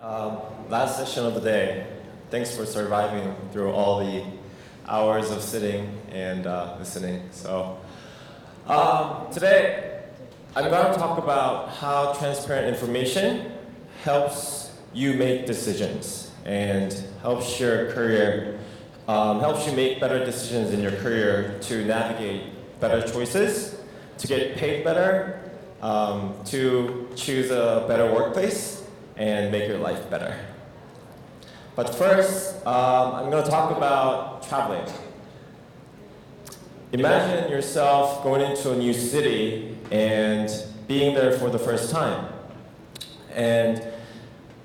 Last session of the day. Thanks for surviving through all the hours of sitting and listening. Today, I'm going to talk about how transparent information helps you make decisions and helps your career, helps you make better decisions in your career to navigate better choices, to get paid better, to choose a better workplace, and make your life better. But first, I'm going to talk about traveling. Imagine yourself going into a new city and being there for the first time. And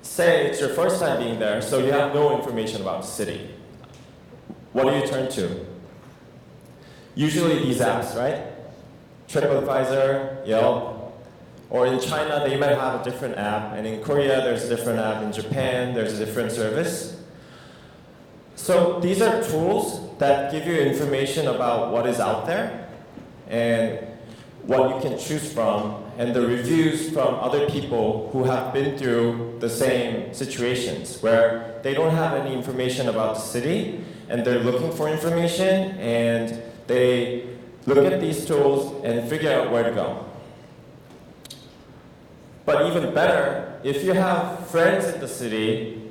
say it's your first time being there, so you have no information about the city. What do you turn to? Usually these apps, right? TripAdvisor, Yelp. Or in China, they might have a different app, and in Korea, there's a different app. In Japan, there's a different service. So these are tools that give you information about what is out there and what you can choose from, and the reviews from other people who have been through the same situations where they don't have any information about the city, and they're looking for information, and they look at these tools and figure out where to go. But even better, if you have friends in the city,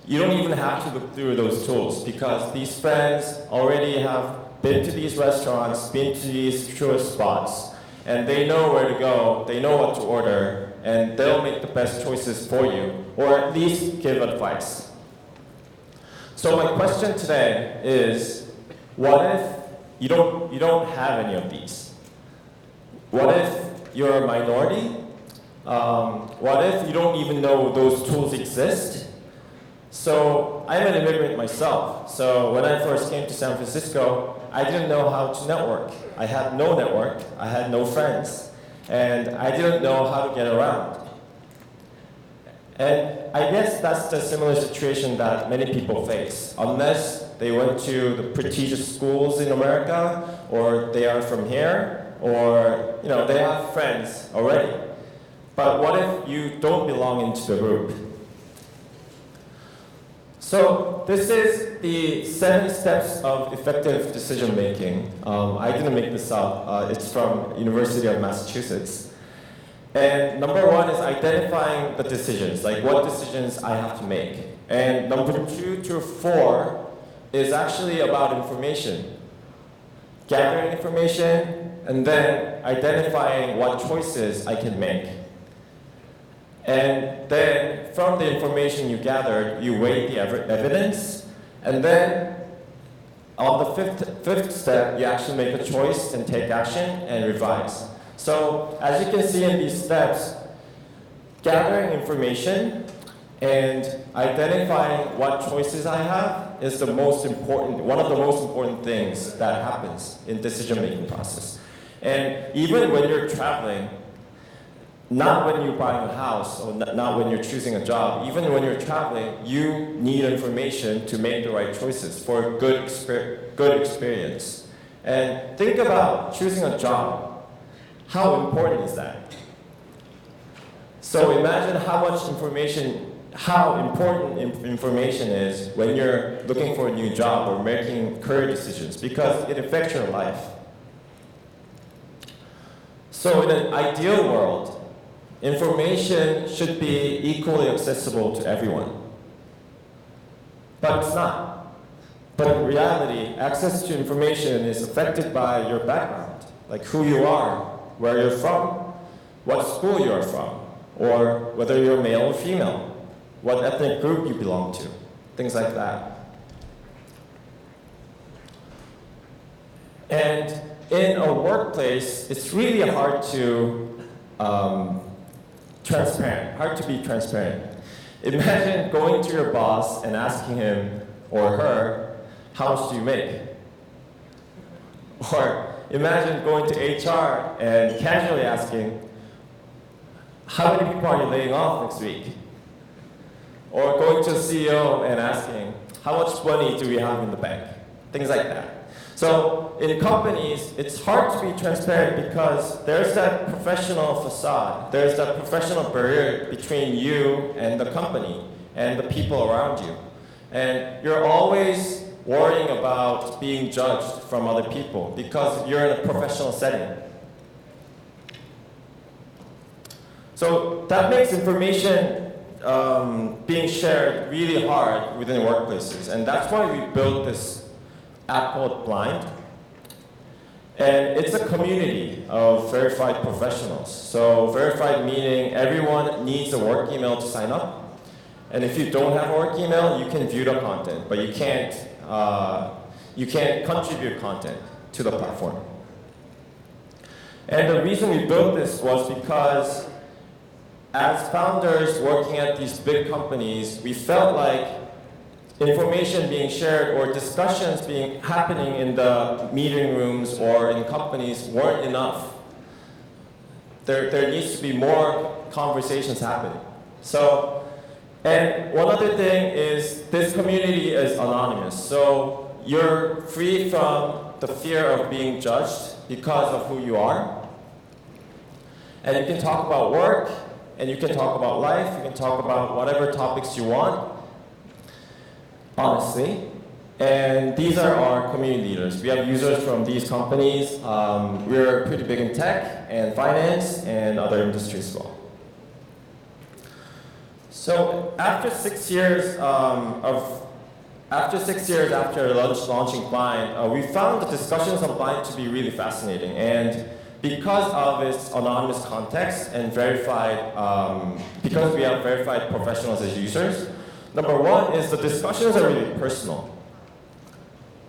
you don't even have to look through those tools because these friends already have been to these restaurants, been to these tourist spots, and they know where to go, they know what to order, and they'll make the best choices for you, or at least give advice. So my question today is, what if you don't have any of these? What if you're a minority? What if you don't even know those tools exist? So I'm an immigrant myself. So when I first came to San Francisco, I didn't know how to network. I had no network, I had no friends, and I didn't know how to get around. And I guess that's the similar situation that many people face, unless they went to the prestigious schools in America, or they are from here, or they have friends already. But what if you don't belong into the group? So this is the 7 steps of effective decision making. I didn't make this up. It's from University of Massachusetts. And number 1 is identifying the decisions, like what decisions I have to make. And number 2 to 4 is actually about information. Gathering information, and then identifying what choices I can make. And then, from the information you gathered, you weigh the evidence, and then on the fifth step, you actually make a choice and take action and revise. So, as you can see in these steps, gathering information and identifying what choices I have is one of the most important things that happens in decision-making process. And even when you're traveling, not when you're buying a house, or not when you're choosing a job. Even when you're traveling, you need information to make the right choices for a good experience. And think about choosing a job. How important is that? So imagine how important information is when you're looking for a new job or making career decisions, because it affects your life. So in an ideal world, information should be equally accessible to everyone. But it's not. But in reality, access to information is affected by your background, like who you are, where you're from, what school you're from, or whether you're male or female, what ethnic group you belong to, things like that. And in a workplace, it's really hard to be transparent. Imagine going to your boss and asking him or her, how much do you make? Or imagine going to HR and casually asking, how many people are you laying off next week? Or going to a CEO and asking, how much money do we have in the bank? things like that. So in companies, it's hard to be transparent because there's that professional facade. There's that professional barrier between you and the company and the people around you. And you're always worrying about being judged from other people because you're in a professional setting. So that makes information being shared really hard within workplaces. And that's why we built this app called Blind. And it's a community of verified professionals. So verified meaning everyone needs a work email to sign up. And if you don't have a work email, you can view the content, but you can't contribute content to the platform. And the reason we built this was because as founders working at these big companies, we felt like information being shared or discussions happening in the meeting rooms or in companies weren't enough. There needs to be more conversations happening. So, and one other thing is this community is anonymous. So you're free from the fear of being judged because of who you are. And you can talk about work, and you can talk about life, you can talk about whatever topics you want, honestly. And these are our community leaders. We have users from these companies. We're pretty big in tech and finance and other industries as well. So after 6 years after launching Blind, we found the discussions on Blind to be really fascinating. And because of its anonymous context and because we have verified professionals as users, number one is the discussions are really personal.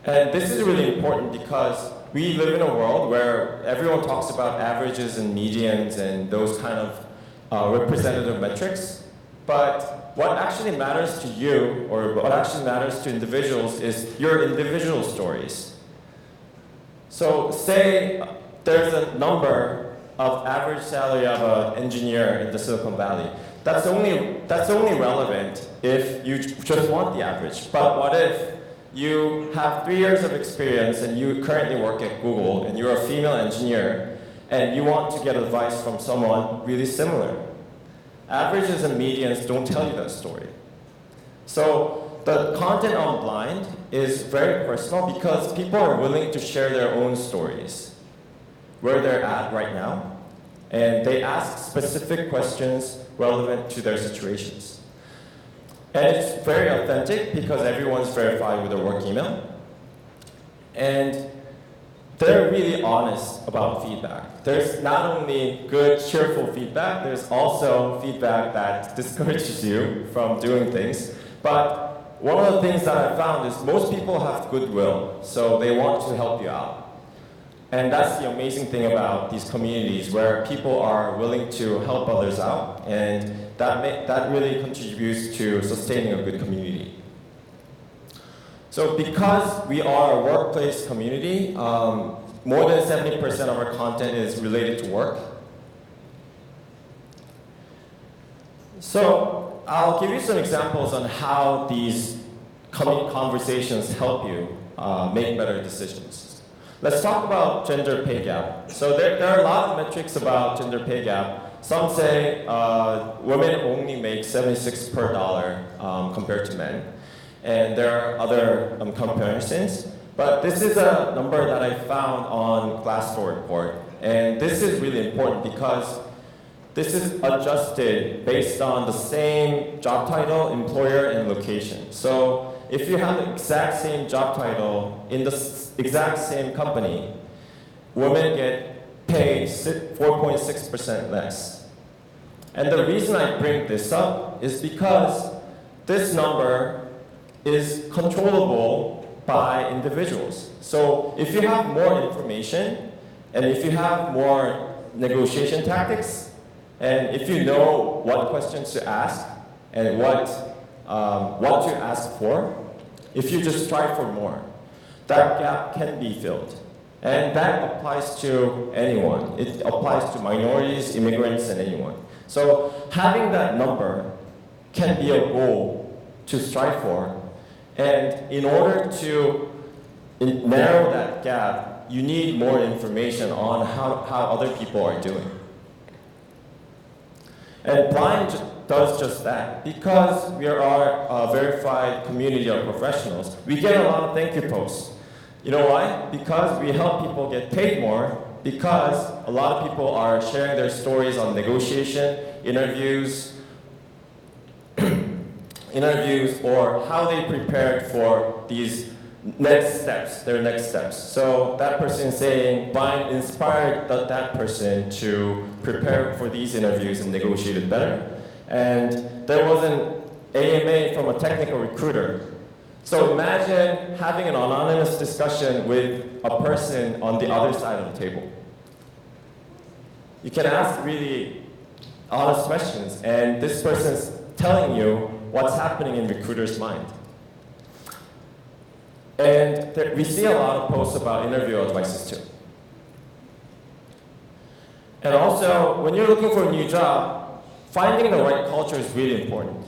And this is really important because we live in a world where everyone talks about averages and medians and those kind of representative metrics. But what actually matters to you, or what actually matters to individuals, is your individual stories. So say there's a number of average salary of an engineer in the Silicon Valley. That's only relevant if you just want the average. But what if you have 3 years of experience and you currently work at Google and you're a female engineer and you want to get advice from someone really similar? Averages and medians don't tell you that story. So the content on Blind is very personal because people are willing to share their own stories, where they're at right now, and they ask specific questions relevant to their situations. And it's very authentic because everyone's verified with their work email. And they're really honest about feedback. There's not only good, cheerful feedback, there's also feedback that discourages you from doing things. But one of the things that I found is most people have goodwill, so they want to help you out. And that's the amazing thing about these communities where people are willing to help others out, and that really contributes to sustaining a good community. So because we are a workplace community, more than 70% of our content is related to work. So I'll give you some examples on how these conversations help you make better decisions. Let's talk about gender pay gap. So there are a lot of metrics about gender pay gap. Some say women only make 76 per dollar compared to men. And there are other comparisons. But this is a number that I found on Glassdoor report. And this is really important because this is adjusted based on the same job title, employer, and location. So if you have the exact same job title in the exact same company, women get paid 4.6% less. And the reason I bring this up is because this number is controllable by individuals. So if you have more information, and if you have more negotiation tactics, and if you know what questions to ask, and what to ask for, if you just strive for more, that gap can be filled. And that applies to anyone. It applies to minorities, immigrants, and anyone. So having that number can be a goal to strive for. And in order to narrow that gap, you need more information on how other people are doing. And Blind does just that. Because we are a verified community of professionals, we get a lot of thank you posts. You know why? Because we help people get paid more, because a lot of people are sharing their stories on negotiation, interviews, or how they prepared for these next steps, their next steps. So that person saying, Blind inspired that person to prepare for these interviews and negotiate it better. And there was an AMA from a technical recruiter. So imagine having an anonymous discussion with a person on the other side of the table. You can ask really honest questions, and this person's telling you what's happening in recruiter's mind. And we see a lot of posts about interview advices too. And also, when you're looking for a new job, finding the right culture is really important.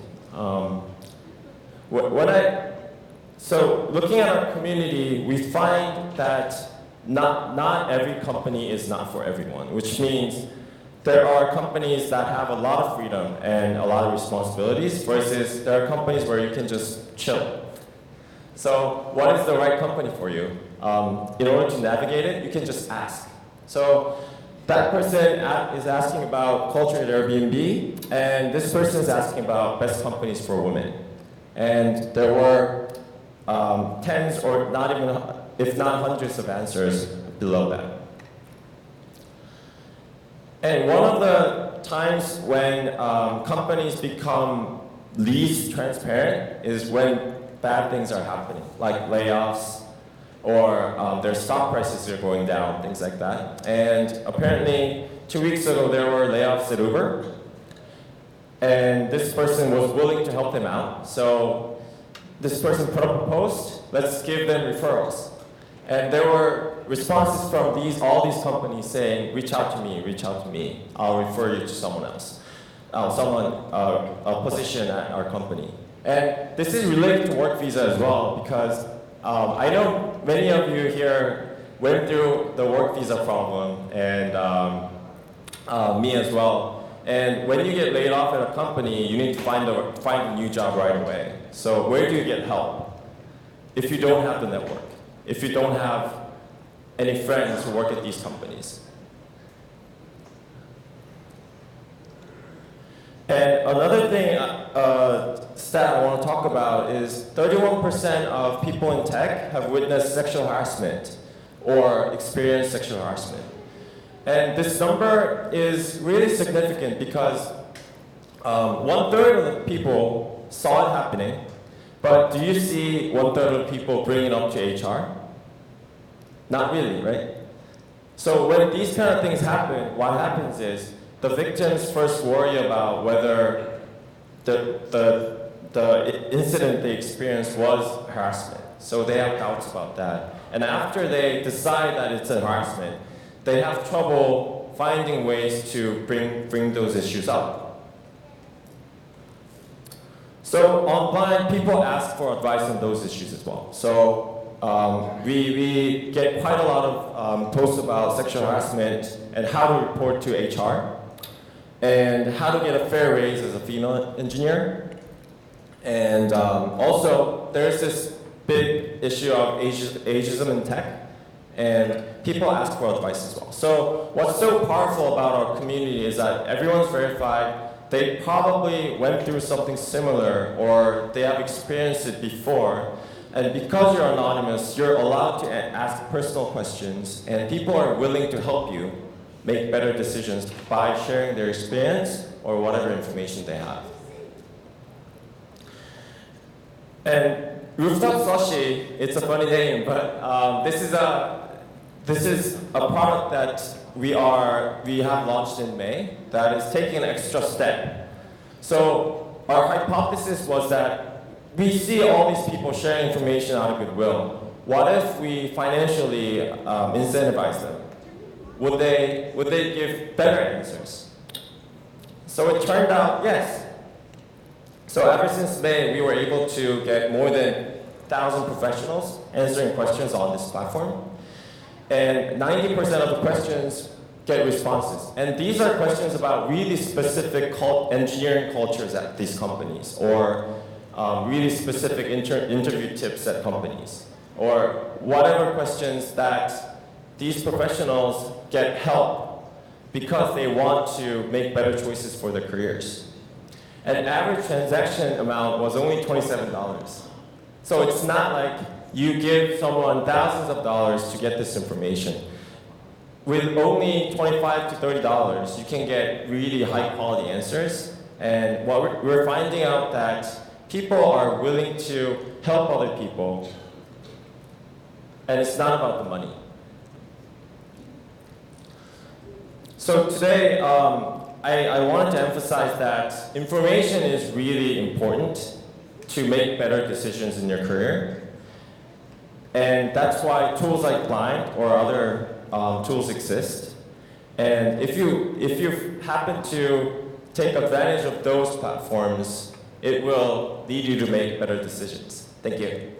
So looking at our community, we find that not every company is not for everyone, which means there are companies that have a lot of freedom and a lot of responsibilities versus there are companies where you can just chill. So what is the right company for you? In order to navigate it, you can just ask. So that person is asking about culture at Airbnb, and this person is asking about best companies for women. And there were tens or not even, if not hundreds of answers below that. And one of the times when companies become least transparent is when bad things are happening, like layoffs, or their stock prices are going down, things like that. And apparently, 2 weeks ago, there were layoffs at Uber, and this person was willing to help them out. So this person put up a post, let's give them referrals. And there were responses from all these companies saying, reach out to me, I'll refer you to someone else, a position at our company. And this is related to work visa as well, because I know many of you here went through the work visa problem, and me as well. And when you get laid off at a company, you need to find a new job right away. So where do you get help if you don't have the network? If you don't have any friends who work at these companies? And another thing, stat I want to talk about is 31% of people in tech have witnessed sexual harassment or experienced sexual harassment. And this number is really significant because 1/3 of the people saw it happening, but do you see 1/3 of the people bring it up to HR? Not really, right? So when these kind of things happen, what happens is the victims first worry about whether the incident they experienced was harassment. So they have doubts about that. And after they decide that it's a harassment, they have trouble finding ways to bring those issues up. So online, people ask for advice on those issues as well. So we get quite a lot of posts about sexual harassment and how to report to HR, and how to get a fair raise as a female engineer. And also, there's this big issue of ageism in tech, and people ask for advice as well. So what's so powerful about our community is that everyone's verified. They probably went through something similar, or they have experienced it before. And because you're anonymous, you're allowed to ask personal questions, and people are willing to help you make better decisions by sharing their experience or whatever information they have. And Rooftop Sushi, it's a funny name, but this is a product that we have launched in May that is taking an extra step. So our hypothesis was that we see all these people sharing information out of goodwill. What if we financially incentivize them? Would they give better answers? So it turned out yes. So ever since May, we were able to get more than 1,000 professionals answering questions on this platform. And 90% of the questions get responses. And these are questions about really specific engineering cultures at these companies, or really specific interview tips at companies, or whatever questions that these professionals get help because they want to make better choices for their careers. And average transaction amount was only $27. So it's not like you give someone thousands of dollars to get this information. With only $25 to $30, you can get really high quality answers. And what we're finding out that people are willing to help other people, and it's not about the money. So today, I wanted to emphasize that information is really important to make better decisions in your career. And that's why tools like Blind or other tools exist. And if you happen to take advantage of those platforms, it will lead you to make better decisions. Thank you.